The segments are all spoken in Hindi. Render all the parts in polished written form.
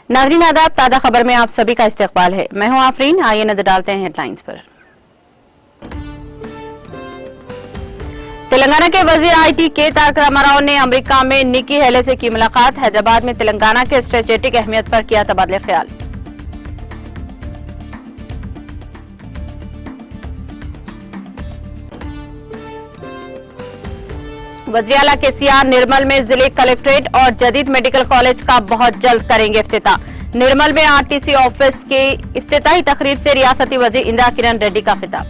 नाज़रीन आदाब, ताज़ा खबर में आप सभी का इस्तकबाल है। मैं हूं आफरीन। आइए नजर डालते हैं हेडलाइंस पर। तेलंगाना के वजीर आईटी के तारक रामाराव ने अमेरिका में निकी हेले से की मुलाकात। हैदराबाद में तेलंगाना के स्ट्रेटेजिक अहमियत पर किया तबादला ख्याल। वज़ीर आला केसीआर निर्मल में जिले कलेक्ट्रेट और जदीद मेडिकल कॉलेज का बहुत जल्द करेंगे इफ्तिताह। निर्मल में आरटीसी ऑफिस के इफ्तिताही तकरीब से रियासती वज़ीर इंदिरा किरण रेड्डी का खिताब।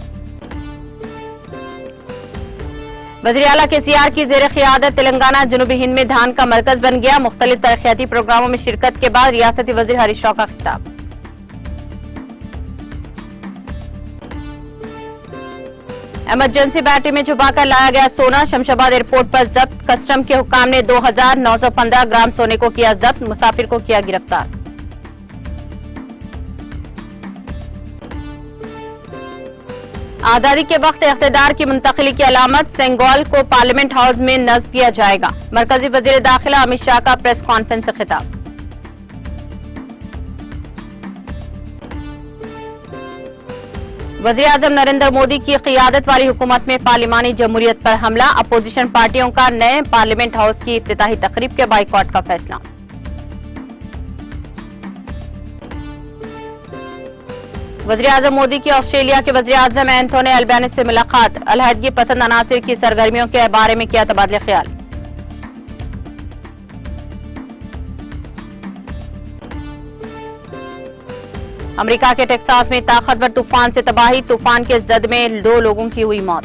वज़ीर आला केसीआर की ज़ेर क़ियादत तेलंगाना जनूबी हिंद में धान का मरकज बन गया। मुख्तलिफ तरक्याती प्रोग्रामों में शिरकत के बाद रियासती वज़ीर हरीश राव का खिताब। इमरजेंसी बैटरी में छुपाकर लाया गया सोना शमशाबाद एयरपोर्ट पर जब्त। कस्टम के हुक्काम ने 2915 ग्राम सोने को किया जब्त। मुसाफिर को किया गिरफ्तार। आजादी के वक्त इख्तिदार की मुंतकिली की अलामत सेंगोल को पार्लियामेंट हाउस में नस्ब किया जाएगा। मरकजी वजीर दाखिला अमित शाह का प्रेस कॉन्फ्रेंस से खिताब। वज़ीर आज़म नरेंद्र मोदी की क़ियादत वाली हुकूमत में पार्लिमानी जमहूरियत पर हमला। अपोजिशन पार्टियों का नए पार्लियामेंट हाउस की इफ्तिताही तकरीब के बाइकॉट का फैसला। वज़ीर आज़म मोदी की ऑस्ट्रेलिया के वज़ीर आज़म एंथोनी अल्बानीज़ से मुलाकात। अलहदगी पसंद अनासिर की सरगर्मियों के बारे में किया तबादला ख्याल। अमेरिका के टेक्सास में ताकतवर तूफान से तबाही। तूफान के जद में 2 लोगों की हुई मौत।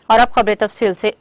और अब खबरें तफसील से।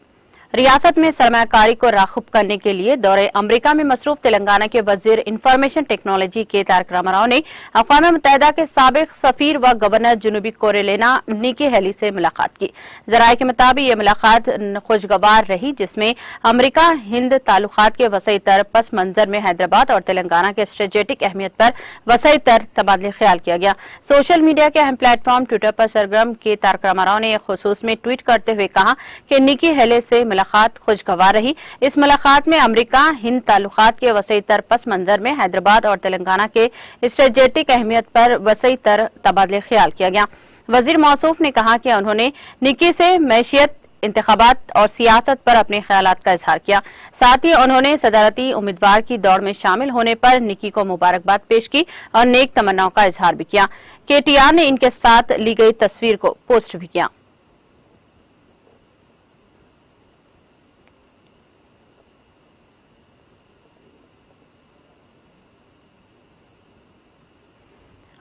रियासत में सरमायाकारी को राखुब करने के लिए दौरे अमेरिका में मसरूफ तेलंगाना के वजीर इंफॉर्मेशन टेक्नोलॉजी के तारक रामाराव ने अक़वाम मुत्तहिदा के साबिक सफीर व गवर्नर जनूबी कोरेलेना निकी हेली से मुलाकात की। जराये के मुताबिक ये मुलाकात खुशगवार रही, जिसमें अमेरिका हिंद ताल्लुकात के वसई तर पस मंजर में हैदराबाद और तेलंगाना के स्ट्रेटेजिक अहमियत पर वसई तर तबादला ख्याल किया गया। सोशल मीडिया के अहम प्लेटफॉर्म ट्विटर पर सरगर्म के तारक रामाराव ने एक खुसूस में ट्वीट करते हुए कहा कि निकी हेले से मुलाकात खुशगवार रही। इस मुलाकात में अमेरिका हिंद ताल्लुकात के वसई तर पस मंजर में हैदराबाद और तेलंगाना के स्ट्रेटेजिक अहमियत पर वसई तर तबादला ख्याल किया गया। वजीर मौसूफ ने कहा कि उन्होंने निकी से मैशियत, इंतखाबात और सियासत पर अपने ख्यालात का इजहार किया। साथ ही उन्होंने सदारती उम्मीदवार की दौड़ में शामिल होने पर निकी को मुबारकबाद पेश की और नेक तमन्नाओं का इजहार भी किया। केटीआर ने इनके साथ ली गई तस्वीर को पोस्ट भी किया।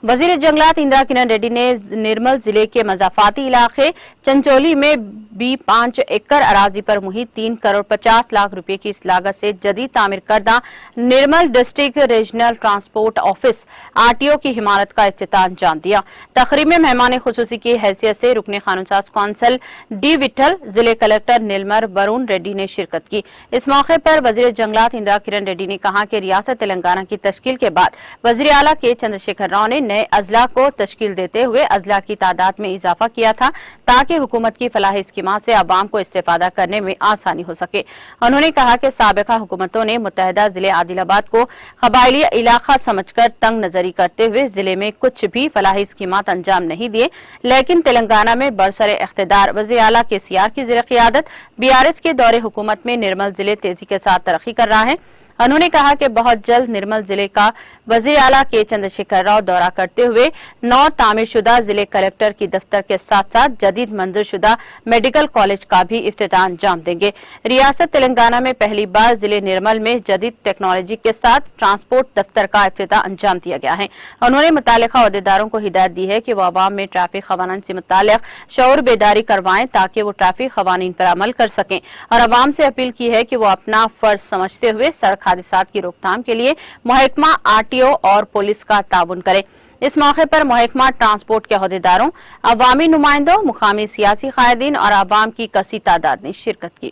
वजीर जंगलात इंदिरा किरण रेड्डी ने निर्मल जिले के मजाफाती इलाके चंचोली में भी 5 एकड़ अराजी पर मुहित 3 करोड़ 50 लाख रुपए की इस लागत से जदीद तामीर करदा Nirmal district regional transport office RTO की इमारत का इफ्तिताह अंजाम दिया। तकरीब में मेहमान खुसूसी की हैसियत से रुकने कानूनसाज कौंसल डी विठल, जिले कलेक्टर नीलमर वरुण रेड्डी ने शिरकत की। इस मौके पर वजीर जंगलात इंदिरा किरण रेड्डी ने कहा कि रियासत तेलंगाना की तश्कील के बाद वजीर आला के चंद्रशेखर राव ने नए अजला को तश्कील देते हुए अजला की तादाद में इजाफा किया था, ताकि हुकूमत की फलाही स्कीमात से आवाम को इस्तेफादा करने में आसानी हो सके। उन्होंने कहा कि साबिका हुकूमतों ने मुत्तहिदा जिले आदिलाबाद को कबायली इलाका समझकर तंग नजरी करते हुए जिले में कुछ भी फलाही स्कीमात अंजाम नहीं दिए, लेकिन तेलंगाना में बरसरे इख्तिदार वज़ीर आला केसीआर की ज़ेर क़ियादत बीआरएस के दौरे हुकूमत में निर्मल जिले तेजी के साथ तरक्की कर रहा है। उन्होंने कहा कि बहुत जल्द निर्मल जिले का वज़ीर आला के चंद्रशेखर राव दौरा करते हुए 9 तामीरशुदा जिले कलेक्टर की दफ्तर के साथ साथ जदीद मंजूरशुदा मेडिकल कॉलेज का भी इफ्तिताह अंजाम देंगे। रियासत तेलंगाना में पहली बार जिले निर्मल में जदीद टेक्नोलॉजी के साथ ट्रांसपोर्ट दफ्तर का इफ्तिताह अंजाम दिया गया है। उन्होंने मुतालिका अहदेदारों को हिदायत दी है कि वो आवाम में ट्रैफिक क़वानीन से मुताल्लिक़ शऊर बेदारी करवाएं, ताकि वो ट्रैफिक क़वानीन पर अमल कर सकें, और आवाम से अपील की है कि वो अपना फर्ज समझते हुए सड़क हादसात की रोकथाम के लिए महकमा आरटीओ और पुलिस का ताउन करें। इस मौके पर महकमा ट्रांसपोर्ट के अहदेदारों, अवामी नुमाइंदों, मुकामी सियासी कायदीन और आवाम की कसी तादाद ने शिरकत की।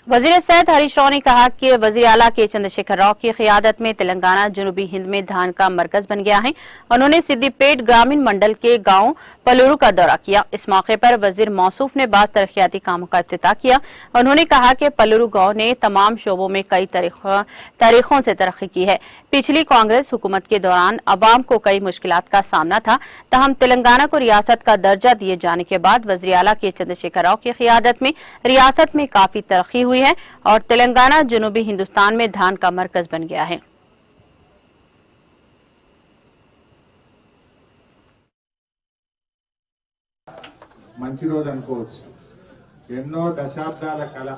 वजीर सेहत हरीश राव ने कहा कि वजीर आला के चंद्रशेखर राव की क़ियादत में तेलंगाना जनूबी हिंद में धान का मरकज बन गया है। उन्होंने सिद्दीपेट ग्रामीण मंडल के गांव पलूरू का दौरा किया। इस मौके पर वजीर मौसूफ ने बाज़ तरक्याती कामों का इफ्तिताह किया। उन्होंने कहा कि पलूरू गांव ने तमाम शोबों में कई तरीकों से तरक्की की है। पिछली कांग्रेस हुकूमत के दौरान अवाम को कई मुश्किलात का सामना था, तहम तेलंगाना को रियासत का दर्जा दिए जाने के बाद वज़ीर आला के चंद्रशेखर राव की क़ियादत में रियासत में काफी तरक्की हुई है और तेलंगाना जनूबी हिंदुस्तान में धान का मरकज बन गया है। మంచి రోజు అనుకోవచ్చు. ఎన్నో దశాబ్దాల కళ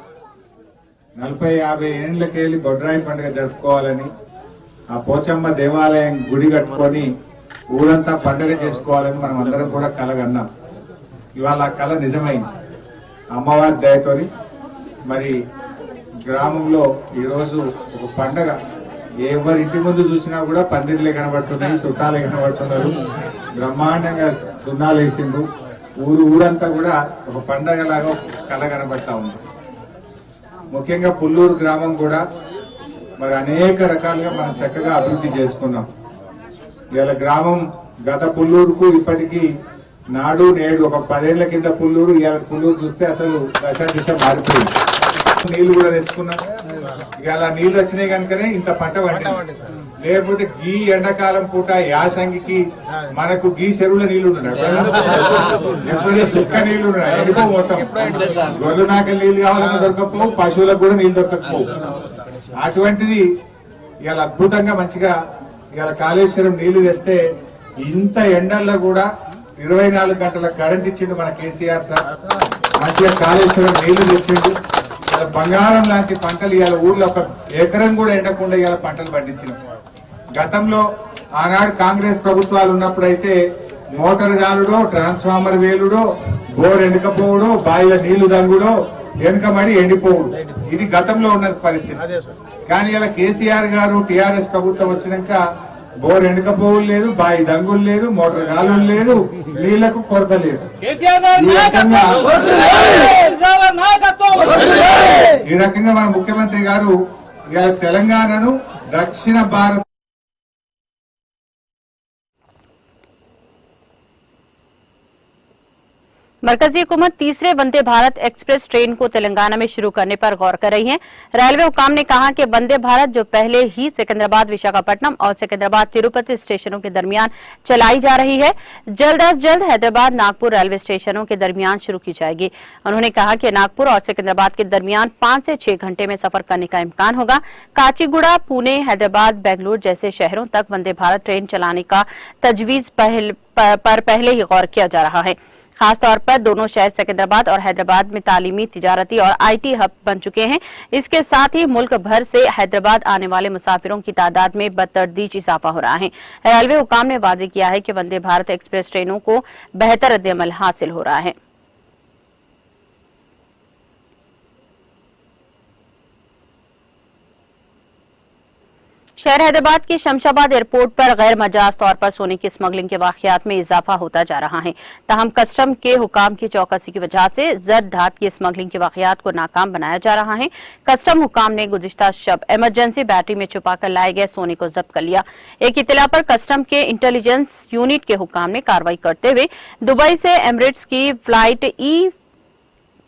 40-50 ఏండ్లకెళ్ళి బొడ్రాయి పండుగ జరుపుకోవాలని ఆ పోచమ్మ దేవాలయం గుడి కట్టుకొని ఊరంతా పండుగ చేసుకోవాలని మనం అందరం కూడా కలగన్నాం. ఇవాళ ఆ కళ నిజమైంది. అమ్మవారి దయతోని మరి గ్రామంలో ఈ రోజు ఒక పండుగ ఎవరి ఇంటి ముందు చూసినా కూడా పందిర్లే కనబడుతున్నాయి, చుట్టాలే కనబడుతున్నారు, బ్రహ్మాండంగా సున్నాలు వేసిండ్రు. ఊరంతా కూడా ఒక పండగ లాగా కళ కనబడతా ఉంది. ముఖ్యంగా పుల్లూరు గ్రామం కూడా మరి అనేక రకాలుగా మనం చక్కగా అభివృద్ధి చేసుకున్నాం. ఇవాళ గ్రామం గత పుల్లూరుకు ఇప్పటికీ నాడు నేడు ఒక 10 ఏళ్ల కింద పుల్లూరు ఇవాళ పుల్లూరు చూస్తే అసలు దశ దిశ మారిపోయింది. నీళ్లు కూడా తెచ్చుకున్నాం. ఇవాళ నీళ్లు వచ్చినాయి కనుకనే ఇంత పంట పండింది. లేకపోతే గీ ఎండాకాలం పూట యాసంగికి మనకు గీ చెరువుల నీళ్లు ఎప్పుడైతే సుక్క నీళ్లు ఎండిపో మొత్తం గొర్రెలు నాకలు నీళ్లు కావాలన్నా దొరకపోవు, పశువులకు కూడా నీళ్లు దొరకకపోవు. అటువంటిది ఇవాళ అద్భుతంగా మంచిగా ఇవాళ కాళేశ్వరం నీళ్లు తెస్తే ఇంత ఎండల్లో కూడా 24 గంటల కరెంట్ ఇచ్చిండు మన కేసీఆర్ సార్. మంచిగా కాళేశ్వరం నీళ్లు తెచ్చిండు. ఇవాళ బంగారం లాంటి పంటలు ఇవాళ ఊర్లో ఒక ఎకరం కూడా ఎండకుండా ఇవాళ పంటలు పండించినాం. గతంలో ఆనాడు కాంగ్రెస్ ప్రభుత్వాలు ఉన్నప్పుడైతే మోటార్ గాలుడో, ట్రాన్స్ఫార్మర్ వేలుడో, బోర్ ఎండకపోవడో, బాయిల నీళ్లు దంగుడో, వెనుకమడి ఎండిపోవుడు, ఇది గతంలో ఉన్న పరిస్థితి. కానీ ఇలా కేసీఆర్ గారు టీఆర్ఎస్ ప్రభుత్వం వచ్చినాక బోర్ ఎండకపోవులు లేదు, బాయి దంగులు లేదు, మోటార్ గాలులు లేదు, నీళ్లకు కొరత లేదు. ఈ రకంగా మన ముఖ్యమంత్రి గారు ఇలా తెలంగాణను దక్షిణ భారత్ मरकजी हुकूमत तीसरे वंदे भारत एक्सप्रेस ट्रेन को तेलंगाना में शुरू करने पर गौर कर रही है। रेलवे हुकाम ने कहा कि वंदे भारत जो पहले ही सिकंदराबाद विशाखापट्टनम और सिकंदराबाद तिरुपति स्टेशनों के दरमियान चलाई जा रही है, जल्द अज जल्द हैदराबाद नागपुर रेलवे स्टेशनों के दरमियान शुरू की जाएगी। उन्होंने कहा कि नागपुर और सिकंदराबाद के दरमियान 5 से 6 घंटे में सफर करने का इम्कान होगा। काचीगुड़ा, पुणे, हैदराबाद, बेंगलुरु जैसे शहरों तक वंदे भारत ट्रेन चलाने का तजवीज पर पहले ही गौर किया जा रहा है। खासतौर पर दोनों शहर सिकंदराबाद और हैदराबाद में तालीमी, तिजारती और आईटी हब बन चुके हैं। इसके साथ ही मुल्क भर से हैदराबाद आने वाले मुसाफिरों की तादाद में बतदरीज इजाफा हो रहा है। रेलवे हुकाम ने वादे किया है कि वंदे भारत एक्सप्रेस ट्रेनों को बेहतर रद्द-ए-अमल हासिल हो रहा है। शहर हैदराबाद के शमशाबाद एयरपोर्ट पर गैर मजाज तौर पर सोने की स्मगलिंग के वाकयात में इजाफा होता जा रहा है। ताहम कस्टम के हुकाम की चौकसी की वजह से जर्द धात की स्मगलिंग के वाकयात को नाकाम बनाया जा रहा है। कस्टम हुकाम ने गुज़िश्ता शब इमरजेंसी बैटरी में छुपाकर लाए गए सोने को जब्त कर लिया। एक इत्तला पर कस्टम के इंटेलिजेंस यूनिट के हुकाम ने कार्रवाई करते हुए दुबई से एमिरेट्स की फ्लाइट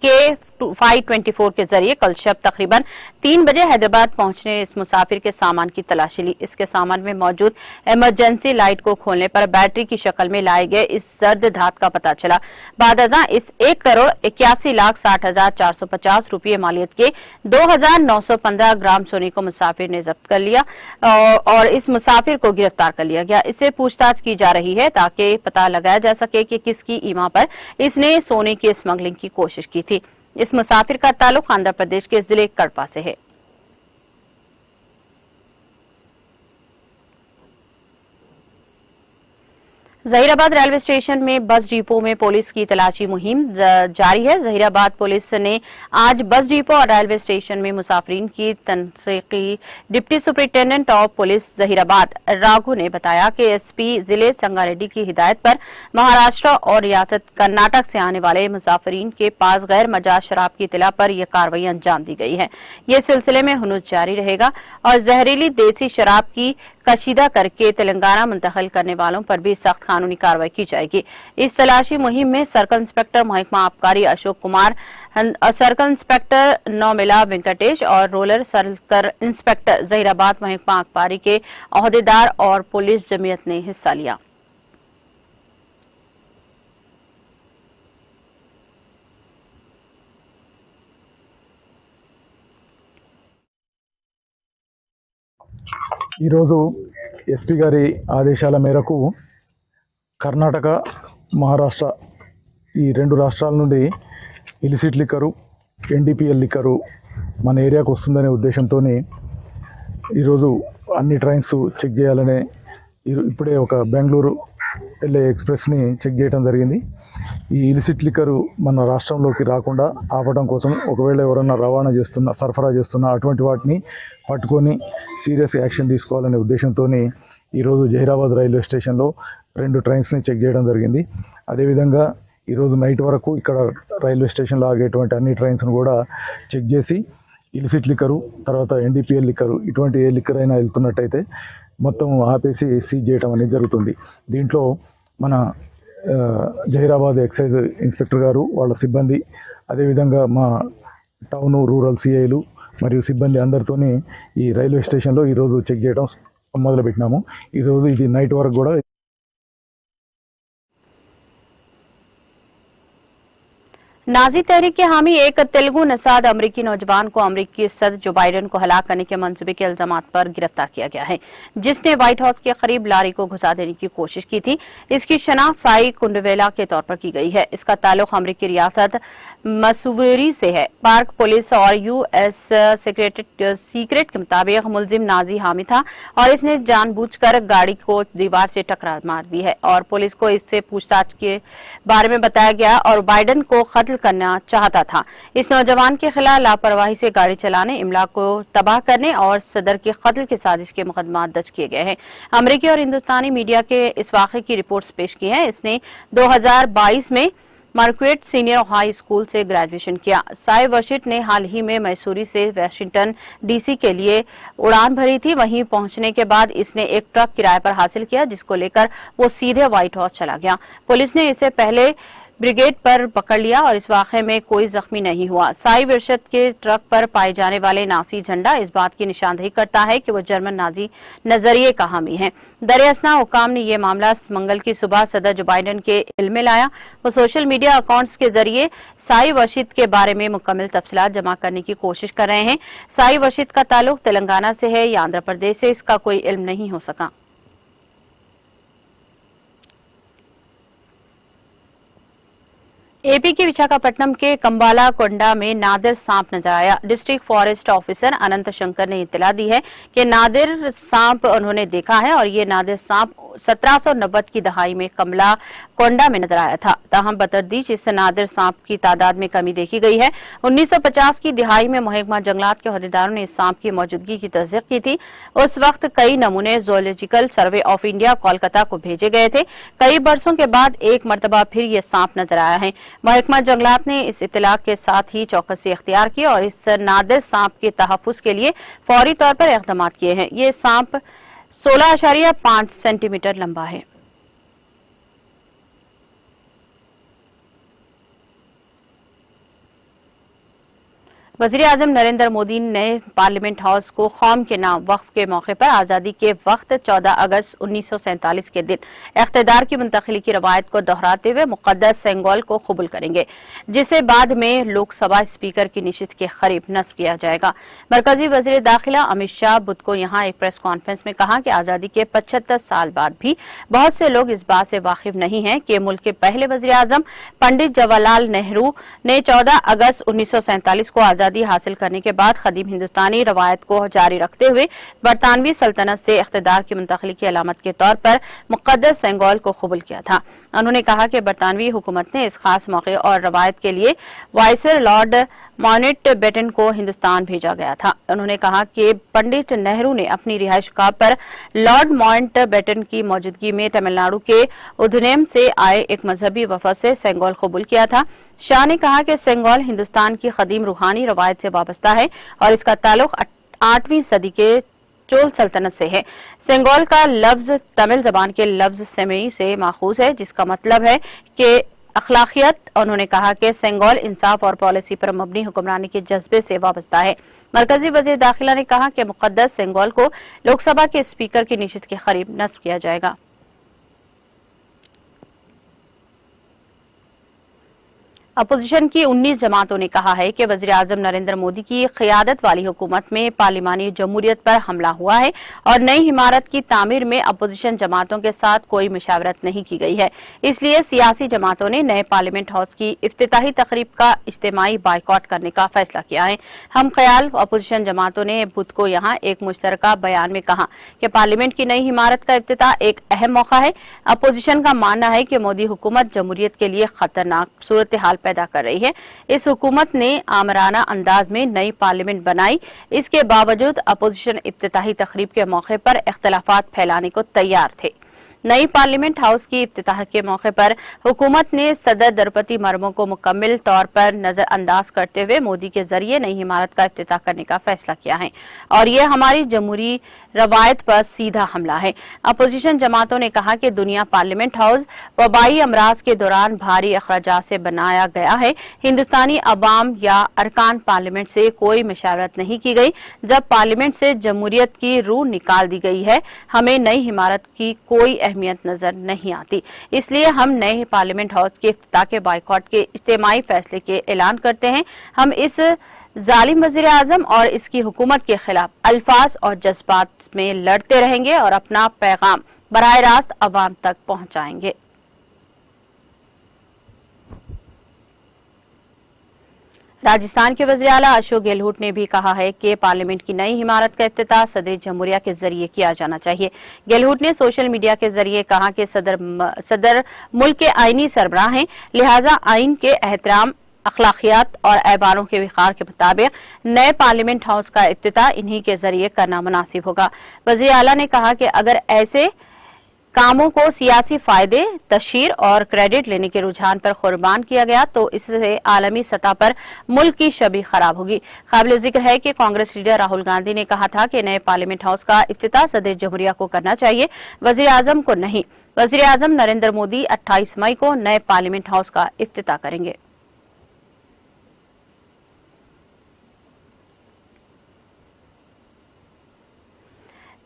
K524 के जरिए कल शब तकरीबन 3 बजे हैदराबाद पहुंचने इस मुसाफिर के सामान की तलाशी ली। इसके सामान में मौजूद इमरजेंसी लाइट को खोलने पर बैटरी की शक्ल में लाए गए इस जर्द धात का पता चला। बादअज़ां इस 1,81,60,450 रुपये मालियत के 2,915 ग्राम सोने को मुसाफिर ने जब्त कर लिया और इस मुसाफिर को गिरफ्तार कर लिया गया। इससे पूछताछ की जा रही है ताकि पता लगाया जा सके कि किसकी ईमा पर इसने सोने की स्मगलिंग की कोशिश की थी। इस मुसाफिर का ताल्लुक आंध्र प्रदेश के जिले कड़पा से है। जहीराबाद रेलवे स्टेशन में बस डिपो में पुलिस की तलाशी मुहिम जारी है। जहीराबाद पुलिस ने आज बस डिपो और रेलवे स्टेशन में मुसाफिरीन की तनकीदी। Deputy superintendent of police Zaheerabad Raghu ने बताया कि एसपी जिले संगारेड्डी की हिदायत पर महाराष्ट्र और रियासत कर्नाटक से आने वाले मुसाफिरीन के पास गैर मजाज शराब की इत्तला पर यह कार्रवाई अंजाम दी गई है। ये सिलसिले में हुनूस जारी रहेगा और जहरीली देसी शराब की कशीदा करके तेलंगाना मुंतकिल करने वालों पर भी सख्त कानूनी कार्रवाई की जाएगी। इस तलाशी मुहिम में सर्कल इंस्पेक्टर महकमा आबकारी अशोक कुमार, सर्कल इंस्पेक्टर नौमिला वेंकटेश और रोलर सर्कल इंस्पेक्टर जहीराबाद महकमा आबकारी के ओहदेदार और पुलिस जमीयत ने हिस्सा लिया। ఈరోజు ఎస్పీ గారి ఆదేశాల మేరకు కర్ణాటక, మహారాష్ట్ర ఈ రెండు రాష్ట్రాల నుండి ఇలిసిట్ లిక్కరు, ఎన్డీపీఎల్ లిక్కరు మన ఏరియాకు వస్తుందనే ఉద్దేశంతో ఈరోజు అన్ని ట్రైన్స్ చెక్ చేయాలనే ఇప్పుడే ఒక బెంగళూరు వెళ్ళే ఎక్స్ప్రెస్ని చెక్ చేయడం జరిగింది. ఈ ఇలిసిట్ లిక్కరు మన రాష్ట్రంలోకి రాకుండా ఆపడం కోసం ఒకవేళ ఎవరన్నా రవాణా చేస్తున్నా, సరఫరా చేస్తున్నా అటువంటి వాటిని పట్టుకొని సీరియస్ యాక్షన్ తీసుకోవాలనే ఉద్దేశంతో ఈరోజు జహీరాబాద్ రైల్వే స్టేషన్లో 2 ట్రైన్స్ని చెక్ చేయడం జరిగింది. అదేవిధంగా ఈరోజు నైట్ వరకు ఇక్కడ రైల్వే స్టేషన్లో ఆగేటువంటి అన్ని ట్రైన్స్ను కూడా చెక్ చేసి ఇలిసిట్ లిక్కరు, తర్వాత ఎన్డీపీఎల్ లిక్కరు, ఇటువంటి ఏ లిక్కర్ అయినా వెళ్తున్నట్టయితే మొత్తం ఆపేసి సీజ్ చేయడం అనేది జరుగుతుంది. దీంట్లో మన జహీరాబాద్ ఎక్సైజ్ ఇన్స్పెక్టర్ గారు, వాళ్ళ సిబ్బంది, అదేవిధంగా మా టౌన్ రూరల్ సిఐలు మరియు సిబ్బంది అందరితోని ఈ రైల్వే స్టేషన్లో ఈరోజు చెక్ చేయడం మొదలుపెట్టినాము. ఈరోజు ఇది నైట్ వరకు కూడా नाजी तहरीक के हामी एक तेलुगु नसाद अमरीकी नौजवान को अमरीकी सदर जो बाइडेन को हलाक करने के मंसूबे के इल्जामात पर गिरफ्तार किया गया है, जिसने व्हाइट हाउस के करीब लारी को घुसा देने की कोशिश की थी। इसकी शनाख्त साई कुंडवेला के तौर पर की गई है। इसका ताल्लुक अमरीकी रियासत मसूरी से है। पार्क पुलिस और यूएस सीक्रेट के मुताबिक मुलजिम नाजी हामी था और इसने जानबूझकर गाड़ी को दीवार से टकरा मार दी है और पुलिस को इससे पूछताछ के बारे में बताया गया और बाइडेन को कत्ल करना चाहता था। इस नौजवान के खिलाफ लापरवाही से गाड़ी चलाने, इमला को तबाह करने और सदर के कत्ल की साजिश के मुकदमा दर्ज किए गए हैं। अमेरिकी और हिंदुस्तानी मीडिया के इस वाक़े की रिपोर्ट्स पेश की हैं। इसने 2022 में मार्क्वेट सीनियर हाई स्कूल से ग्रेजुएशन किया। साई वर्शिट ने हाल ही में मैसूरी से वाशिंगटन डीसी के लिए उड़ान भरी थी। वहीं पहुंचने के बाद इसने एक ट्रक किराए पर हासिल किया, जिसको लेकर वो सीधे व्हाइट हाउस चला गया। पुलिस ने इसे पहले ब्रिगेड पर पकड़ लिया और इस वाक़े में कोई जख्मी नहीं हुआ। साई वर्शिट के ट्रक पर पाए जाने वाले नाजी झंडा इस बात की निशानदेही करता है कि वो जर्मन नाजी नजरिए का हामी है। दरियासना हुकाम ने यह मामला मंगल की सुबह सदर जो बाइडेन के इल्म में लाया। वो सोशल मीडिया अकाउंट्स के जरिए साई वर्शित के बारे में मुकम्मल तफसीलात जमा करने की कोशिश कर रहे हैं। साई वर्शित का ताल्लुक तेलंगाना से है या आंध्र प्रदेश से, इसका कोई इल्म नहीं हो सका। एपी के विशाखापट्टनम के कंबाला कोंडा में नादिर सांप नजर आया। डिस्ट्रिक्ट फॉरेस्ट ऑफिसर अनंत शंकर ने इत्तला दी है कि नादिर सांप उन्होंने देखा है और ये नादिर सांप 1790 की दहाई में कमला कोंडा में नजर आया था। ताहम बतरदीज इस नादिर सांप की तादाद में कमी देखी गई है। 1950 की दिहाई में महकमा जंगलात के अहदेदारों ने इस सांप की मौजूदगी की तस्दीक की थी। उस वक्त कई नमूने zoological survey of India Kolkata को भेजे गए थे। कई बरसों के बाद एक मरतबा फिर ये सांप नजर आया है। महकमा जंगलात ने इस इत्तला के साथ ही चौकसी इख्तियार की और इस नादिर सांप के तहफ़्फ़ुज़ के लिए फौरी तौर पर इक़दाम किए हैं। ये सांप 16.5 सेंटीमीटर लंबा है। वज़ीर आज़म नरेंद्र मोदी ने पार्लियामेंट हाउस को कौम के नाम वक्फ के मौके पर आज़ादी के वक्त 14 अगस्त 1947 के दिन इख्तिदार की मुंतकिली की रवायत को दोहराते हुए मुक़द्दस सेंगोल को कबूल करेंगे, जिसे बाद में लोकसभा स्पीकर की निशिस्त के करीब नस्ब किया जाएगा। मरकजी वज़ीर दाखिला अमित शाह बुध को यहाँ एक प्रेस कॉन्फ्रेंस में कहा कि आज़ादी के 75 साल बाद भी बहुत से लोग इस बात से वाकिफ नहीं है कि मुल्क के पहले वज़ीर आज़म पंडित जवाहरलाल नेहरू ने 14 अगस्त 1947 को आज़ादी आज़ादी हासिल करने के बाद खदीम हिंदुस्तानी रवायत को जारी रखते हुए बरतानवी सल्तनत से इख्तिदार की मुंतकली की अलामत के तौर पर मुक़द्दस सेंगोल को कबूल किया था। उन्होंने कहा कि बरतानवी हुकूमत ने इस खास मौके और रवायत के लिए वाइसर लॉर्ड माउंटबेटन को हिंदुस्तान भेजा गया था। उन्होंने कहा कि पंडित नेहरू ने अपनी रिहाइशगाह पर लॉर्ड माउंटबेटन की मौजूदगी में तमिलनाडु के उधनेम से आए एक मजहबी वफद से सेंगोल कबूल किया था। शाह ने कहा कि सेंगोल हिंदुस्तान की कदीम रूहानी रवायत से वाबस्ता है और इसका ताल्लुक 8वीं सदी के चोल सल्तनत से है। सेंगोल का लफ्ज तमिल जबान के लफ्ज सेमई से माखूज है, जिसका मतलब है कि अखलाकियत। उन्होंने कहा कि सेंगोल इंसाफ और पॉलिसी पर मबनी हुक्मरानी के जज्बे से वाबस्ता है। मरकजी वजीर दाखिला ने कहा कि मुक़द्दस सेंगोल को लोकसभा के स्पीकर की निशित के करीब नस्ब किया जाएगा। अपोजिशन की 19 जमातों ने कहा है कि वज़ीर आज़म नरेंद्र मोदी की क़ियादत वाली हुकूमत में पार्लिमानी जमहूरियत पर हमला हुआ है और नई इमारत की तामीर में अपोजिशन जमातों के साथ कोई मुशावरत नहीं की गई है। इसलिए सियासी जमातों ने नए पार्लियामेंट हाउस की इफ्तिताही तकरीब का इज्तिमाई बाइकॉट करने का फैसला किया है। हम ख्याल अपोजिशन जमातों ने बुध को यहाँ एक मुश्तरका बयान में कहा कि पार्लियामेंट की नई इमारत का इफ्तिताह एक अहम मौका है। अपोजिशन का मानना है कि मोदी हुकूमत जमहूरियत के लिए खतरनाक सूरत हाल पैदा कर रही है। इस हुकूमत ने आमराना अंदाज में नई पार्लियामेंट बनाई। इसके बावजूद अपोजिशन इफ्तिताही तकरीब के मौके पर इख्तिलाफात फैलाने को तैयार थे। नई पार्लियामेंट हाउस की इफ्तिताह के मौके पर हुकूमत ने सदर द्रौपदी मुर्मू को मुकम्मल तौर पर नजरअंदाज करते हुए मोदी के जरिए नई इमारत का इफ्तिताह करने का फैसला किया है और यह हमारी जमहूरी रवायत पर सीधा हमला है। अपोजिशन जमातों ने कहा कि दुनिया पार्लियामेंट हाउस वबाई अमराज के दौरान भारी अखराजात से बनाया गया है। हिंदुस्तानी अवाम या अरकान पार्लियामेंट से कोई मशावरत नहीं की गई। जब पार्लियामेंट से जमहूरियत की रूह निकाल दी गई है, हमें नई इमारत की कोई अहमियत नजर नहीं आती। इसलिए हम नए पार्लियामेंट हाउस के इफ्तिताह के बाइकॉट के इज्तिमाई फैसले के ऐलान करते हैं। हम इस जालिम वज़ीर आज़म और इसकी हुकूमत के खिलाफ अल्फाज और जज्बात में लड़ते रहेंगे और अपना पैगाम बराह रास्त अवाम तक पहुंचाएंगे। राजस्थान के वज़ीर आला अशोक गहलोत ने भी कहा है कि पार्लियामेंट की नई इमारत का इफ्तिताह सदर जमहूरिया के जरिए किया जाना चाहिए। गहलोत ने सोशल मीडिया के जरिए कहा कि सदर मुल्क के आईनी सरबराह हैं, लिहाजा आइन के एहतराम, अखलाकियात और ऐवानों के विकार के मुताबिक नए पार्लियामेंट हाउस का इफ्तिताह इन्हीं के जरिए करना मुनासिब होगा। वज़ीर आला ने कहा कि अगर ऐसे कामों को सियासी फायदे, तशहीर और क्रेडिट लेने के रुझान पर कुर्बान किया गया तो इससे आलमी सतह पर मुल्क की छवि खराब होगी। काबिल जिक्र है कि कांग्रेस लीडर राहुल गांधी ने कहा था कि नए पार्लियामेंट हाउस का इफ्तिताह सदर जमहूरिया को करना चाहिए, वज़ीर आज़म को नहीं। वज़ीर आज़म नरेंद्र मोदी 28 मई को नए पार्लियामेंट हाउस का इफ्तिताह करेंगे।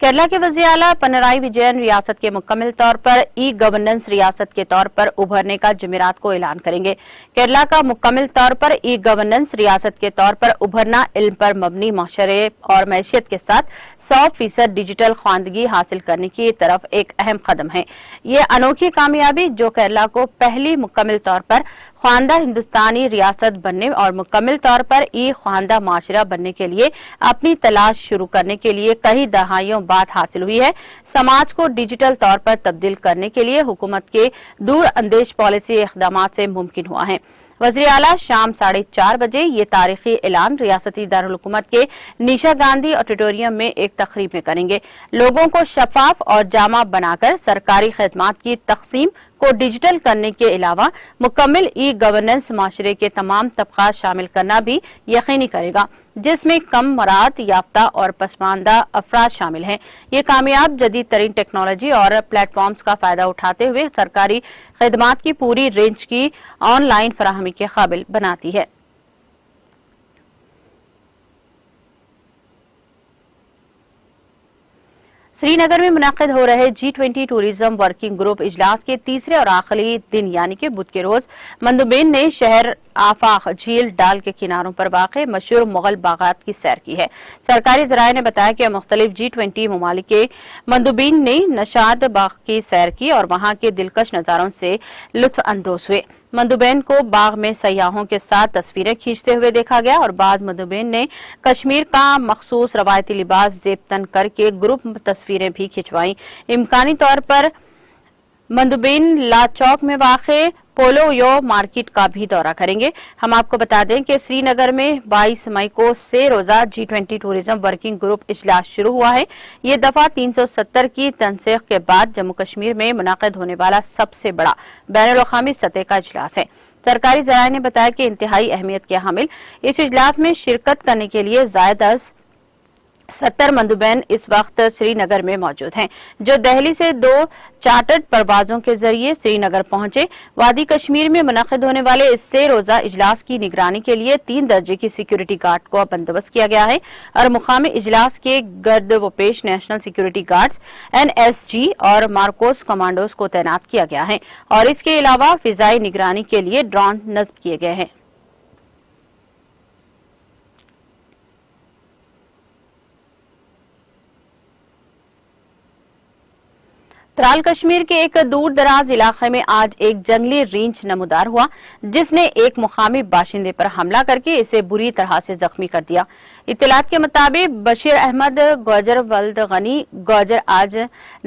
केरला के वज़ीर आला पिनराई विजयन रियासत के मुकम्मल तौर पर ई गवर्नेंस रियासत के तौर पर उभरने का जुमेरात को ऐलान करेंगे। केरला का मुकम्मल तौर पर ई गवर्नेंस रियासत के तौर पर उभरना इल्म पर मबनी माशरे और मैशियत के साथ 100% डिजिटल ख्वांदगी हासिल करने की तरफ एक अहम कदम है। ये अनोखी कामयाबी जो केरला को पहली मुकम्मल तौर पर ख्वांदा हिंदुस्तानी रियासत बनने और मुकम्मल तौर पर ई ख्वांदा माशरा बनने के लिए अपनी तलाश शुरू करने के लिए कई दहाइयों बाद हासिल हुई है। समाज को डिजिटल तौर पर तब्दील करने के लिए हुकूमत के दूर अंदेश पॉलिसी इक़दाम से मुमकिन हुआ है। वज़ीर आला शाम 4:30 बजे ये तारीखी ऐलान रियासती दारुल हुकूमत के निशा गांधी ऑडिटोरियम में एक तकरीब में करेंगे। लोगों को शफाफ और जामा बनाकर सरकारी खदमात की तकसीम को डिजिटल करने के अलावा मुकम्मल ई गवर्नेंस माशरे के तमाम तबक़ात शामिल करना भी यकीनी करेगा, जिसमें कम मराद याफ्ता और पसमानदा अफराद शामिल हैं। ये कामयाब जदीद तरीन टेक्नोलॉजी और प्लेटफॉर्म्स का फायदा उठाते हुए सरकारी खदमात की पूरी रेंज की ऑनलाइन फराहमी के काबिल बनाती है। श्रीनगर में मुनाकिद हो रहे G20 टूरिज्म वर्किंग ग्रुप इजलास के तीसरे और आखिरी दिन यानी कि बुध के रोज मंदुबेन ने शहर आफाक झील डाल के किनारों पर वाक़े मशहूर मुगल बागात की सैर की है। सरकारी ज़राए ने बताया कि मुख्तलिफ G20 ममालिक के मंदुबीन ने नशाद बाग की सैर की और वहां के दिलकश नज़ारों से लुत्फ अंदोज हुए। मंदुबेन को बाग में सयाहों के साथ तस्वीरें खींचते हुए देखा गया और बाद मंदुबेन ने कश्मीर का मखसूस रवायती लिबास जेब तन करके ग्रुप तस्वीरें भी खिंचवाई। इम्कानी तौर पर मंदुबेन लाचौक में वाक़े पोलो यो मार्केट का भी दौरा करेंगे। हम आपको बता दें कि श्रीनगर में 22 मई को से रोजा G20 टूरिज्म वर्किंग ग्रुप इजलास शुरू हुआ है। ये दफा 370 की तनसीख के बाद जम्मू कश्मीर में मुनाकिद होने वाला सबसे बड़ा बैनुल-अक़वामी सतह का इजलास है। सरकारी जराये ने बताया कि इंतहाई अहमियत के हामिल इस इजलास में शिरकत करने के लिए ज़ायद 70 मंदुबैन इस वक्त श्रीनगर में मौजूद हैं, जो दिल्ली से 2 चार्टर्ड परवाजों के जरिए श्रीनगर पहुंचे। वादी कश्मीर में मुनक़िद होने वाले इससे रोजा इजलास की निगरानी के लिए 3 दर्जे की सिक्योरिटी गार्ड को बंदोबस्त किया गया है और मुकामी इजलास के गर्द व पेश नेशनल सिक्योरिटी गार्ड्स NSG और मार्कोस कमांडोज को तैनात किया गया है और इसके अलावा फिजाई निगरानी के लिए ड्रोन नस्ब किए गए हैं। त्राल कश्मीर के एक दूर दराज इलाके में आज एक जंगली रींछ नमूदार हुआ, जिसने एक मुकामी बाशिंदे पर हमला करके इसे बुरी तरह से जख्मी कर दिया। इत्तलात के मुताबिक बशीर अहमद गौजर वल्द गनी गौजर आज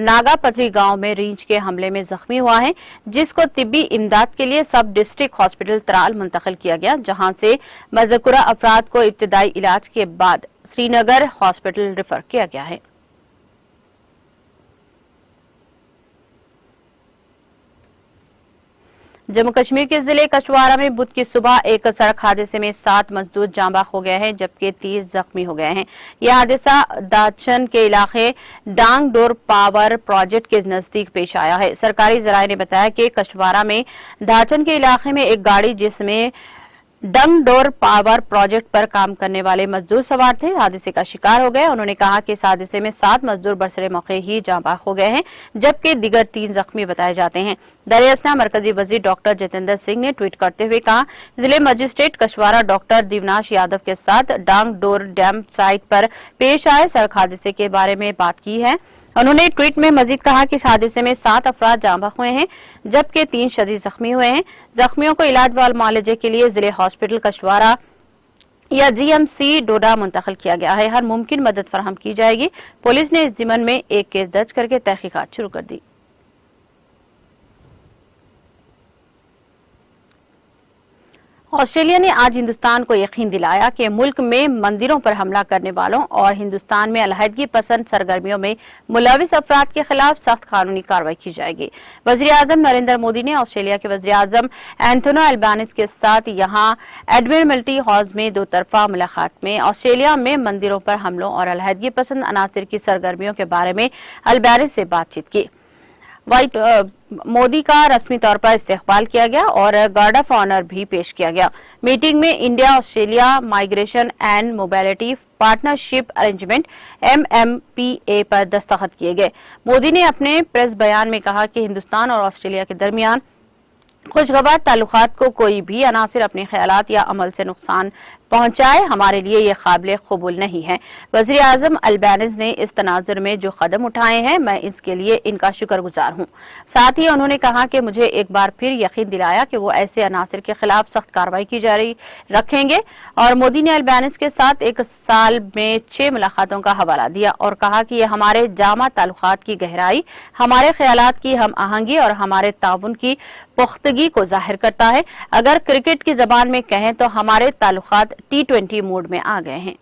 नागापथरी गांव में रींछ के हमले में जख्मी हुआ है, जिसको तिब्बी इमदाद के लिए सब डिस्ट्रिक्ट हॉस्पिटल त्राल मुंतकिल किया गया, जहां से मज़कूरा अफराद को इब्तदाई इलाज के बाद श्रीनगर हॉस्पिटल रेफर किया गया है। जम्मू कश्मीर के जिले कशवारा में बुध की सुबह एक सड़क हादसे में 7 मजदूर जांबाग हो गए हैं, जबकि 30 जख्मी हो गए हैं। यह हादसा दाचन के इलाके डांग डोर पावर प्रोजेक्ट के नजदीक पेश आया है। सरकारी जराये ने बताया कि कशवारा में दाचन के इलाके में एक गाड़ी जिसमें डंग डोर पावर प्रोजेक्ट पर काम करने वाले मजदूर सवार थे, हादसे का शिकार हो गए। उन्होंने कहा कि इस हादसे में 7 मजदूर बरसरे मौके ही जांबाग हो गए हैं, जबकि दिगर 3 जख्मी बताए जाते हैं। दरियासना मरकजी वजीर डॉक्टर जितेंद्र सिंह ने ट्वीट करते हुए कहा, जिले मजिस्ट्रेट कशवारा डॉक्टर दिवनाश यादव के साथ डांग डोर डैम साइट पर पेश आए सड़क हादसे के बारे में बात की है। उन्होंने ट्वीट में मजीद कहा कि इस हादसे में 7 अफराद जांबाग हुए हैं, जबकि 3 शदीद जख्मी हुए हैं। जख्मियों को इलाज व मुआलजे के लिए जिले हॉस्पिटल कशवारा या GMC डोडा मुंतकिल किया गया है। हर मुमकिन मदद फराहम की जाएगी। पुलिस ने इस जिम्मन में एक केस दर्ज करके तहकीकात शुरू कर दी। ऑस्ट्रेलिया ने आज हिंदुस्तान को यकीन दिलाया कि मुल्क में मंदिरों पर हमला करने वालों और हिंदुस्तान में अलहदगी पसंद सरगर्मियों में मुलविस अफराद के खिलाफ सख्त कानूनी कार्रवाई की जाएगी। वज़ीर आज़म नरेंद्र मोदी ने ऑस्ट्रेलिया के वज़ीर आज़म एंथोनी अल्बानीज़ के साथ यहां एडमिरल्टी हाउस में 2 तरफा मुलाकात में ऑस्ट्रेलिया में मंदिरों पर हमलों और अलहदगी पसंद अनासर की सरगर्मियों के बारे में अल्बानीज़ से बातचीत की। मोदी का रस्मी तौर पर इस्तकबाल किया गया और गार्ड ऑफ ऑनर भी पेश किया गया। मीटिंग में India Australia migration and mobility partnership arrangement MMPA पर दस्तखत किए गए। मोदी ने अपने प्रेस बयान में कहा कि हिंदुस्तान और ऑस्ट्रेलिया के दरमियान खुशगवार ताल्लुकात को कोई भी अनासिर अपने ख्यालात या अमल से नुकसान पहुंचाए, हमारे लिए ये काबिल कबूल नहीं है। वज़ीर आज़म अल्बानीज़ ने इस तनाजुर में जो कदम उठाए हैं, मैं इसके लिए इनका शुक्रगुजार हूं। साथ ही उन्होंने कहा कि मुझे एक बार फिर यकीन दिलाया कि वो ऐसे अनासिर के खिलाफ सख्त कार्रवाई की जारी रखेंगे। और मोदी ने अल्बानीज़ के साथ 1 साल में 6 मुलाकातों का हवाला दिया और कहा कि यह हमारे जामा ताल्लुकात की गहराई, हमारे ख्यालात की हम आहंगी और हमारे ताउन की पुख्तगी को जाहिर करता है। अगर क्रिकेट की जबान में कहें तो हमारे ताल्लुकात T20 मोड में आ गए हैं।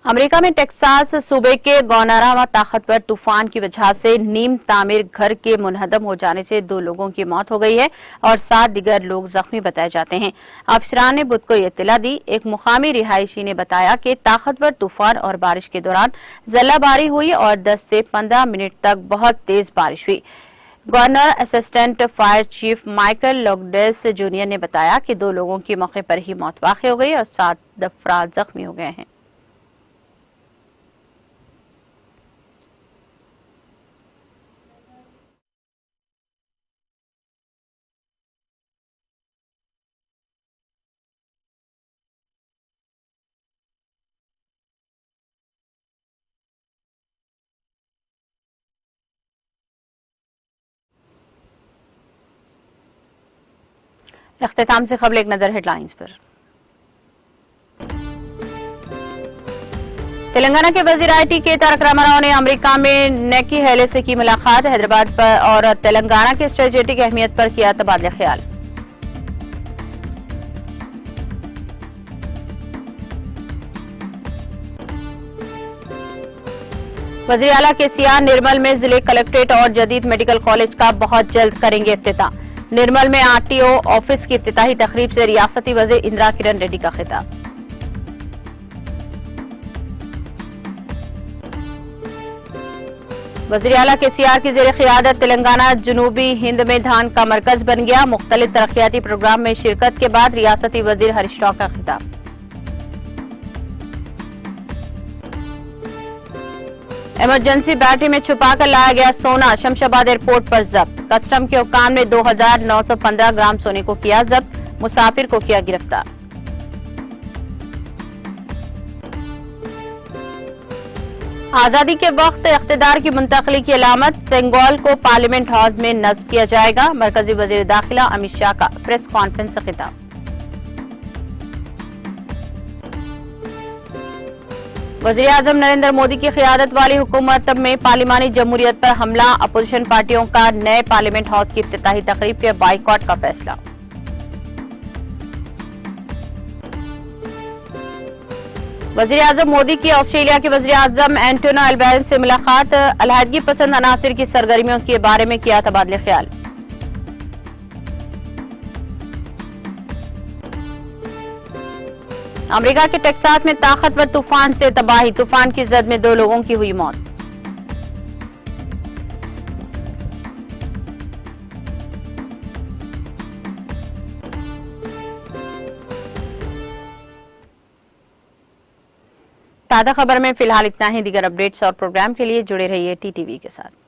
अमेरिका में टेक्सास सूबे के गौनारा ताकतवर तूफान की वजह से नीम तामीर घर के मुनहदम हो जाने से 2 लोगों की मौत हो गई है और 7 दिगर लोग जख्मी बताए जाते हैं। अफसरान ने बुध को ये इत्तला दी। एक मुकामी रिहायशी ने बताया कि ताकतवर तूफान और बारिश के दौरान जल्लाबारी हुई और 10 से 15 मिनट तक बहुत तेज बारिश हुई। Governor assistant fire chief Michael Logdes junior ने बताया कि 2 लोगों की मौके पर ही मौत वाक़ हो गई और 7 अफराद जख्मी हो गए हैं। इख्तिताम से खबर एक नजर हेडलाइंस पर। तेलंगाना के वजीर IT के तारक रामाराव ने अमेरिका में निकी हेले से की मुलाकात। हैदराबाद पर और तेलंगाना की स्ट्रेटेजिक अहमियत पर किया तबादला ख्याल। वज़ीर आला KCR निर्मल में जिले कलेक्ट्रेट और जदीद मेडिकल कॉलेज का बहुत जल्द करेंगे इफ्तिताह। निर्मल में RTO ऑफिस की इफ्तिताही तकरीब से रियासती वज़ीर इंदिरा किरण रेड्डी का खिताब। वज़ीर आला KCR की ज़ेर क़ियादत तेलंगाना जनूबी हिंद में धान का मरकज बन गया। मुख्तलिफ तरक्याती प्रोग्राम में शिरकत के बाद रियासती वज़ीर हरीश राव का खिताब। इमरजेंसी बैटरी में छुपाकर लाया गया सोना शमशाबाद एयरपोर्ट पर जब्त। कस्टम के हुक्काम ने 2915 ग्राम सोने को किया जब्त। मुसाफिर को किया गिरफ्तार। आजादी के वक्त इख्तिदार की मुंतकली की अलामत सेंगोल को पार्लियामेंट हाउस में नस्ब किया जाएगा। मरकजी वजीर दाखिला अमित शाह का प्रेस कॉन्फ्रेंस से खिताब। वज़ीर आज़म नरेंद्र मोदी की क़ियादत वाली हुकूमत में पार्लिमानी जमहूरियत पर हमला। अपोजिशन पार्टियों का नए पार्लियामेंट हाउस की इफ्तिताही तकरीब के बाइकॉट का फैसला। वज़ीर आज़म मोदी की ऑस्ट्रेलिया के वज़ीर आज़म एंटोनी अल्बेनीज़ से मुलाकात। अलहदगी पसंद अनासिर की सरगर्मियों के बारे में किया तबादला ख्याल। अमेरिका के टेक्सास में ताकतवर तूफान से तबाही। तूफान की जद में 2 लोगों की हुई मौत। ताज़ा खबर में फिलहाल इतना ही। दीगर अपडेट्स और प्रोग्राम के लिए जुड़े रहिए TTV के साथ।